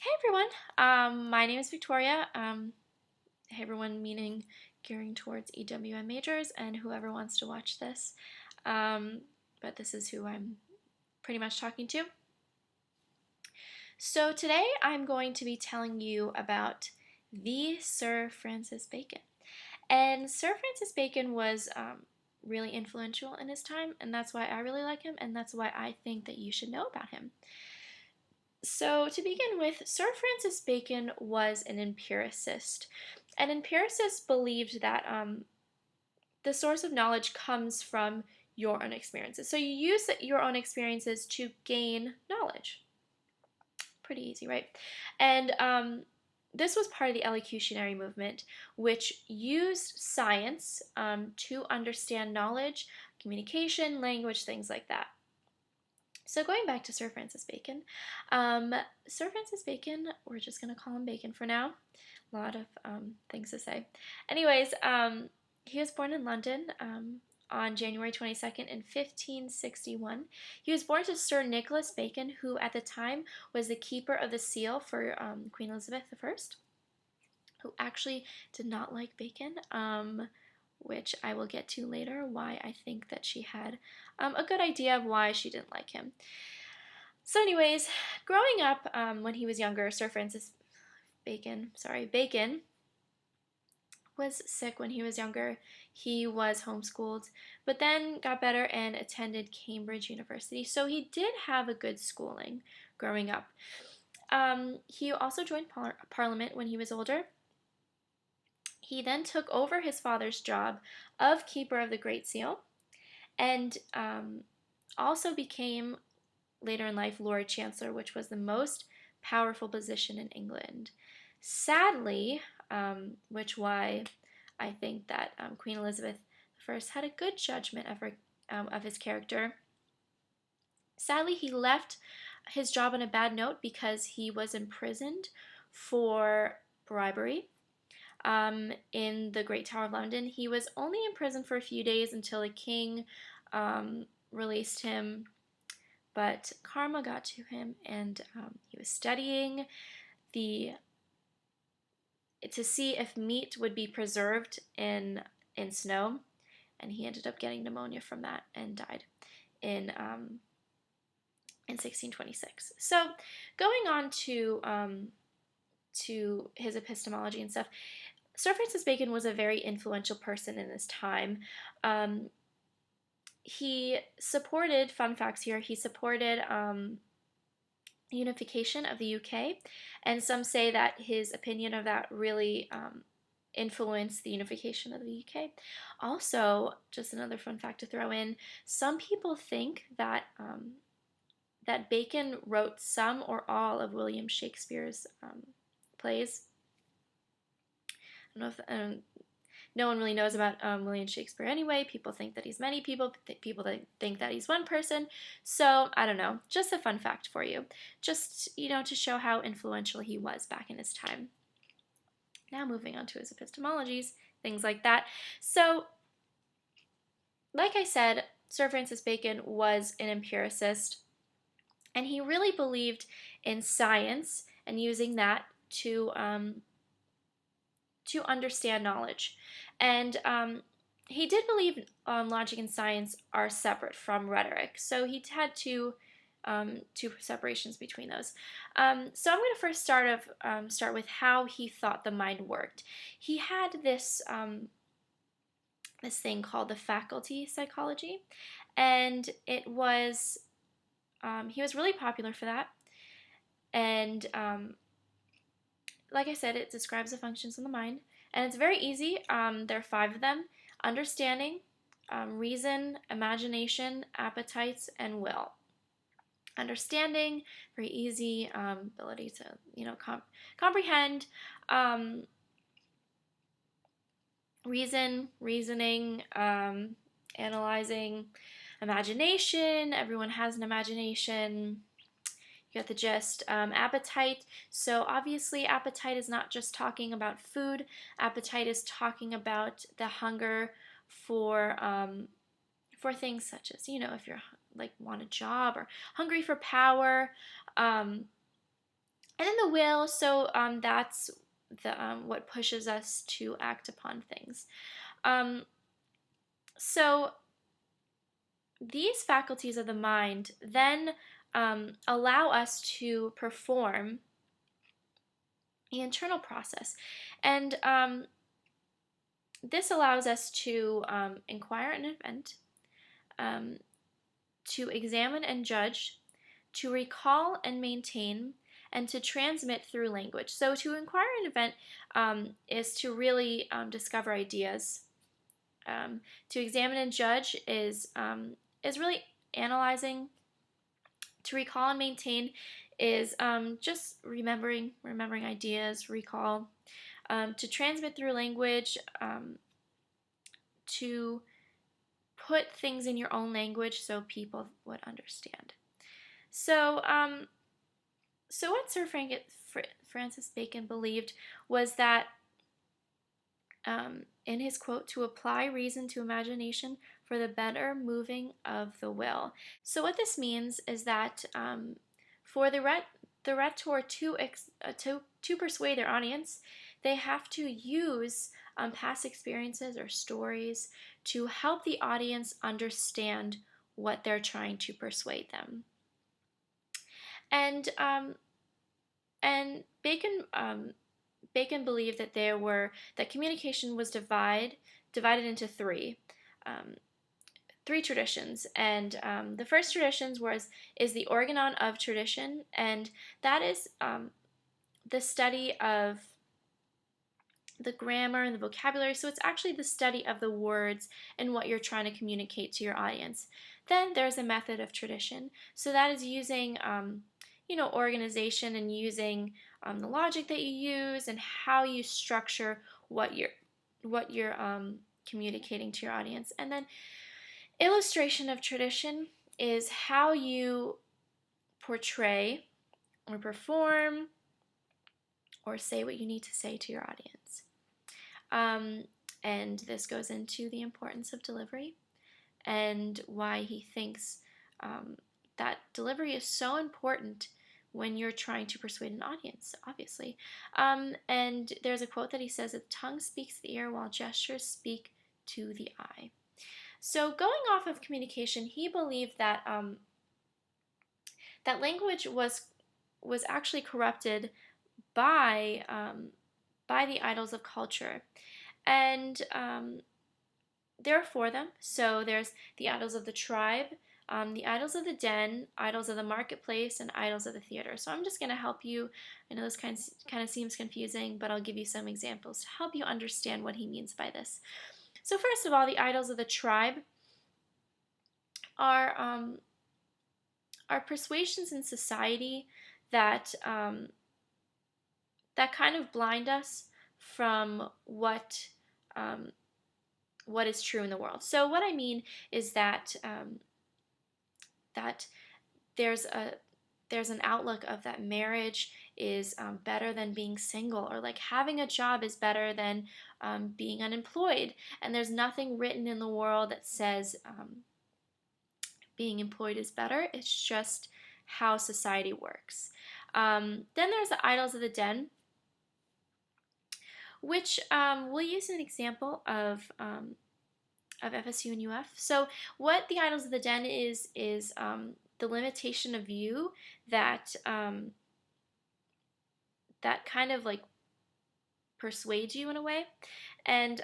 Hey everyone, my name is Victoria. Hey everyone, meaning gearing towards EWM majors and whoever wants to watch this. But this is who I'm pretty much talking to. So today I'm going to be telling you about the Sir Francis Bacon. And Sir Francis Bacon was really influential in his time, and that's why I really like him, and that's why I think that you should know about him. So to begin with, Sir Francis Bacon was an empiricist. An empiricist believed that the source of knowledge comes from your own experiences. So you use your own experiences to gain knowledge. Pretty easy, right? And this was part of the elocutionary movement, which used science to understand knowledge, communication, language, things like that. So going back to Sir Francis Bacon, Sir Francis Bacon, we're just going to call him Bacon for now. A lot of things to say. Anyways, he was born in London on January 22nd in 1561. He was born to Sir Nicholas Bacon, who at the time was the keeper of the seal for Queen Elizabeth I, who actually did not like bacon. Which I will get to later, why I think that she had a good idea of why she didn't like him. So anyways, growing up when he was younger, Sir Francis Bacon was sick when he was younger. He was homeschooled, but then got better and attended Cambridge University. So he did have a good schooling growing up. He also joined Parliament when he was older. He then took over his father's job of Keeper of the Great Seal and also became, later in life, Lord Chancellor, which was the most powerful position in England. Sadly, which why I think that Queen Elizabeth I had a good judgment of his character. Sadly, he left his job on a bad note because he was imprisoned for bribery. In the Great Tower of London. He was only in prison for a few days until the king released him, but karma got to him, and he was studying to see if meat would be preserved in snow, and he ended up getting pneumonia from that and died in 1626. So going on to his epistemology and stuff, Sir Francis Bacon was a very influential person in this time. He supported, fun facts here, he supported unification of the UK, and some say that his opinion of that really influenced the unification of the UK. Also, just another fun fact to throw in, some people think that that Bacon wrote some or all of William Shakespeare's plays. I don't know if no one really knows about William Shakespeare anyway. People think that he's many people. People think that he's one person. So I don't know. Just a fun fact for you. Just, to show how influential he was back in his time. Now moving on to his epistemologies, things like that. So, like I said, Sir Francis Bacon was an empiricist, and he really believed in science and using that to understand knowledge. And he did believe logic and science are separate from rhetoric. So he had two separations between those. So I'm going to first start with how he thought the mind worked. He had this thing called the faculty psychology, and it was he was really popular for that. And like I said, it describes the functions of the mind, and it's very easy. There are 5 of them: understanding, reason, imagination, appetites, and will. Understanding, very easy, ability to comprehend. Reasoning, analyzing. Imagination, everyone has an imagination. You get the gist. Appetite. So obviously appetite is not just talking about food. Appetite is talking about the hunger for things such as, if you're want a job or hungry for power. And then the will, so that's the what pushes us to act upon things. So these faculties of the mind then allow us to perform the internal process. And this allows us to inquire an event, to examine and judge, to recall and maintain, and to transmit through language. So to inquire an event is to really discover ideas. To examine and judge is really analyzing. To recall and maintain is just remembering ideas, recall. To transmit through language, to put things in your own language so people would understand. So, so what Sir Francis Bacon believed was that, in his quote, to apply reason to imagination for the better moving of the will. So what this means is that for the rhetor to persuade their audience, they have to use past experiences or stories to help the audience understand what they're trying to persuade them. And Bacon believed that that communication was divided into three traditions, and the first tradition is the organon of tradition, and that is the study of the grammar and the vocabulary. So it's actually the study of the words and what you're trying to communicate to your audience. Then there's a method of tradition, so that is using organization and using the logic that you use and how you structure what you're communicating to your audience. And then illustration of tradition is how you portray or perform or say what you need to say to your audience. And this goes into the importance of delivery and why he thinks that delivery is so important when you're trying to persuade an audience, obviously. And there's a quote that he says, "The tongue speaks to the ear while gestures speak to the eye." So going off of communication, he believed that that language was actually corrupted by the idols of culture, and there are four of them. So there's the idols of the tribe, the idols of the den, idols of the marketplace, and idols of the theater. So I'm just going to help you. I know this kind of seems confusing, but I'll give you some examples to help you understand what he means by this. So first of all, the idols of the tribe are persuasions in society that that kind of blind us from what is true in the world. So what I mean is that that there's an outlook of that marriage is better than being single, or like having a job is better than being unemployed, and there's nothing written in the world that says being employed is better. It's just how society works. Then there's the idols of the den, which we'll use an example of FSU and UF. So what the idols of the den is the limitation of view that that kind of like persuades you in a way. And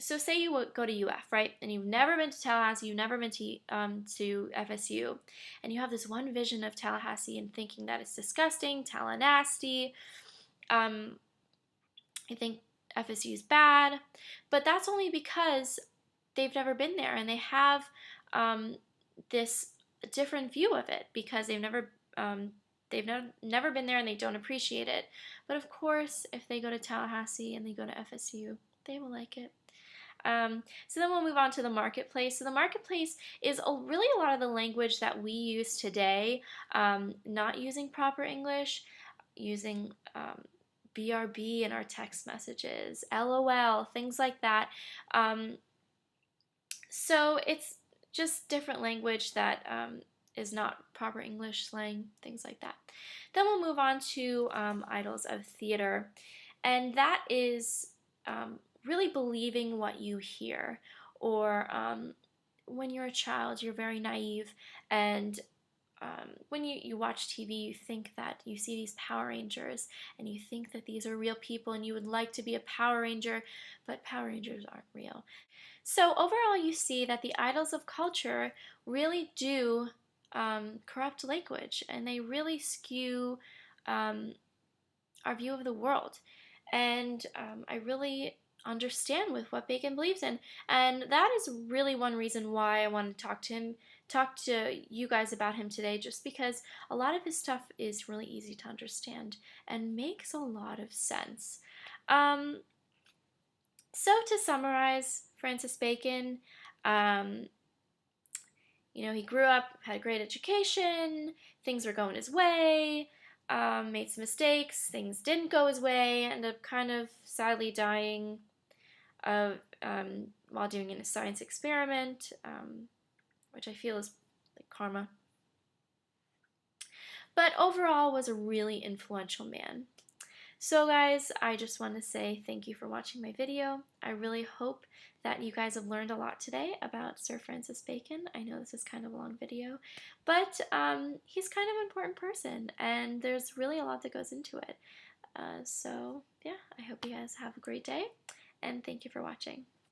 so say you go to UF, right? And you've never been to Tallahassee, you've never been to FSU, and you have this one vision of Tallahassee and thinking that it's disgusting, Tallanasty. You think FSU is bad, but that's only because they've never been there and they have this different view of it because they've never been there and they don't appreciate it. But of course, if they go to Tallahassee and they go to FSU, they will like it. So then we'll move on to the marketplace. So the marketplace is really a lot of the language that we use today, not using proper English, using BRB in our text messages, LOL, things like that. So it's just different language that is not proper English slang, things like that. Then we'll move on to idols of theater, and that is really believing what you hear, or when you're a child, you're very naive, and when you watch TV, you think that you see these Power Rangers, and you think that these are real people, and you would like to be a Power Ranger, but Power Rangers aren't real. So overall, you see that the idols of culture really do corrupt language, and they really skew our view of the world. And I really understand with what Bacon believes in, and that is really one reason why I wanted to talk to you guys about him today, just because a lot of his stuff is really easy to understand and makes a lot of sense. So to summarize, Francis Bacon, he grew up, had a great education, things were going his way, made some mistakes, things didn't go his way, ended up kind of sadly dying while doing a science experiment, which I feel is like karma. But overall was a really influential man. So guys, I just want to say thank you for watching my video. I really hope that you guys have learned a lot today about Sir Francis Bacon. I know this is kind of a long video, but he's kind of an important person, and there's really a lot that goes into it. So yeah, I hope you guys have a great day, and thank you for watching.